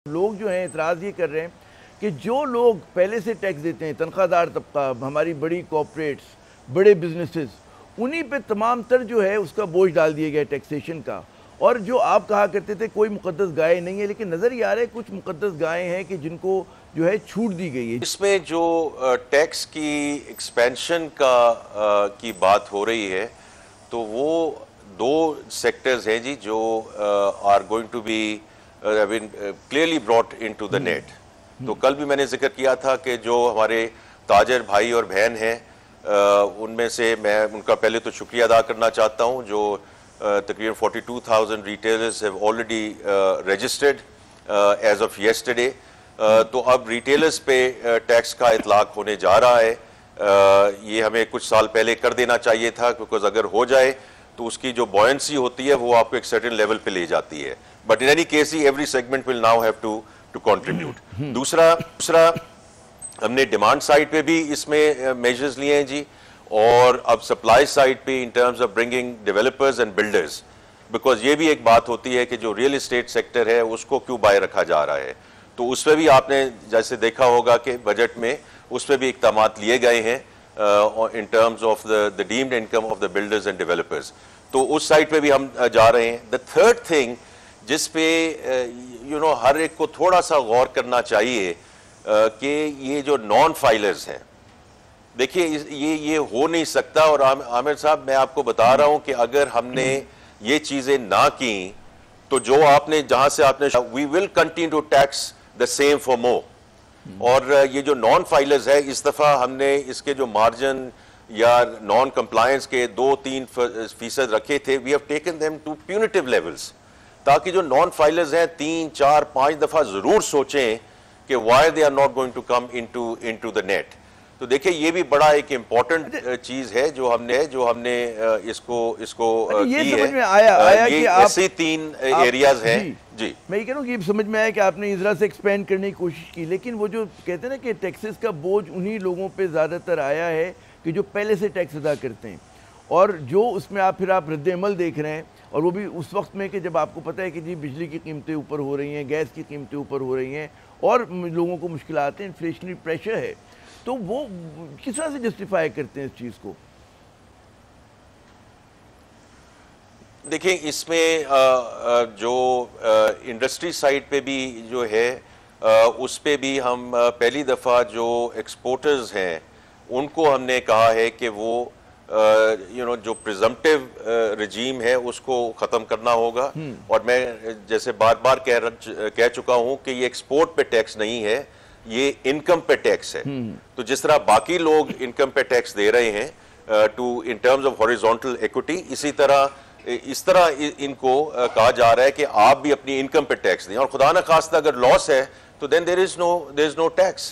लोग जो हैं इतराज़ ये कर रहे हैं कि जो लोग पहले से टैक्स देते हैं, तनख्वाहदार तबका, हमारी बड़ी कॉर्पोरेट्स, बड़े बिजनेसेस, उन्हीं पे तमाम तर जो है उसका बोझ डाल दिया गया टैक्सेशन का। और जो आप कहा करते थे कोई मुक़द्दस गाय नहीं है, लेकिन नज़र ये आ रहा है कुछ मुक़द्दस गायें हैं कि जिनको जो है छूट दी गई है। इसमें जो टैक्स की एक्सपेंशन की बात हो रही है, तो वो दो सेक्टर्स हैं जी जो are going to be clearly brought into the net. तो कल भी मैंने जिक्र किया था कि जो हमारे ताजर भाई और बहन हैं, उनमें से मैं उनका पहले तो शुक्रिया अदा करना चाहता हूं जो तकरीबन 42,000 retailers have already registered as of yesterday. तो अब रिटेलर्स पे टैक्स का इतलाक होने जा रहा है। ये हमें कुछ साल पहले कर देना चाहिए था, बिकॉज अगर हो जाए तो उसकी जो बॉयंसी होती है वो आपको एक सर्टेन लेवल पे ले जाती है। But in any case every segment will now have to contribute. दूसरा हमने डिमांड साइड पे भी इसमें मेजर्स लिए हैं जी, और अब सप्लाई साइड पे in terms of bringing developers and builders, because ये भी एक बात होती है कि जो रियल एस्टेट सेक्टर है उसको क्यों बाय रखा जा रहा है। तो उस पर भी आपने जैसे देखा होगा कि बजट में उस पर भी इक़दामात लिए गए हैं in terms of the deemed income of the builders and developers. तो उस साइड पे भी हम जा रहे हैं। द थर्ड थिंग जिस पे हर एक को थोड़ा सा गौर करना चाहिए कि ये जो नॉन फाइलर्स हैं, देखिए ये हो नहीं सकता। और आमिर साहब, मैं आपको बता रहा हूं कि अगर हमने ये चीजें ना की तो जो आपने जहां से आपने we will continue to tax the same for more. और ये जो नॉन फाइलर्स है, इस दफा हमने इसके जो मार्जिन या नॉन कंप्लायंस के 2-3% रखे थे, we have taken them to punitive levels, ताकि जो नॉन फाइलर्स हैं 3-4-5 दफा जरूर सोचें कि why they are not going to come into the net. तो देखिए ये भी बड़ा एक इम्पोर्टेंट चीज है जो हमने इसको ये की समझ है। में आया ये कि आप ऐसे 3 एरियाज हैं जी। मैं ये कह रहा हूँ कि ये समझ में आया कि आपने इस तरह से एक्सपेंड करने की कोशिश की, लेकिन वो जो कहते हैं ना कि टैक्सेस का बोझ उन्हीं लोगों पे ज़्यादातर आया है कि जो पहले से टैक्स अदा करते हैं, और जो उसमें आप रद्द-ए-अमल देख रहे हैं, और वो भी उस वक्त में कि जब आपको पता है कि जी बिजली की कीमतें ऊपर हो रही हैं, गैस की कीमतें ऊपर हो रही हैं, और लोगों को मुश्किलात हैं, इन्फ्लेशनरी प्रेशर है। तो वो किस तरह से जस्टिफाई करते हैं इस चीज़ को? देखिए इसमें जो इंडस्ट्री साइड पे भी जो है उस पे भी हम पहली दफ़ा जो एक्सपोर्टर्स हैं उनको हमने कहा है कि वो जो प्रिजम्पटिव रजीम है उसको ख़त्म करना होगा। और मैं जैसे बार बार कह चुका हूं कि ये एक्सपोर्ट पे टैक्स नहीं है, ये इनकम पे टैक्स है। तो जिस तरह बाकी लोग इनकम पे टैक्स दे रहे हैं in terms of horizontal equity, इस तरह इनको कहा जा रहा है कि आप भी अपनी इनकम पे टैक्स दें, और खुदा न खास्ता अगर लॉस है तो then there is no tax.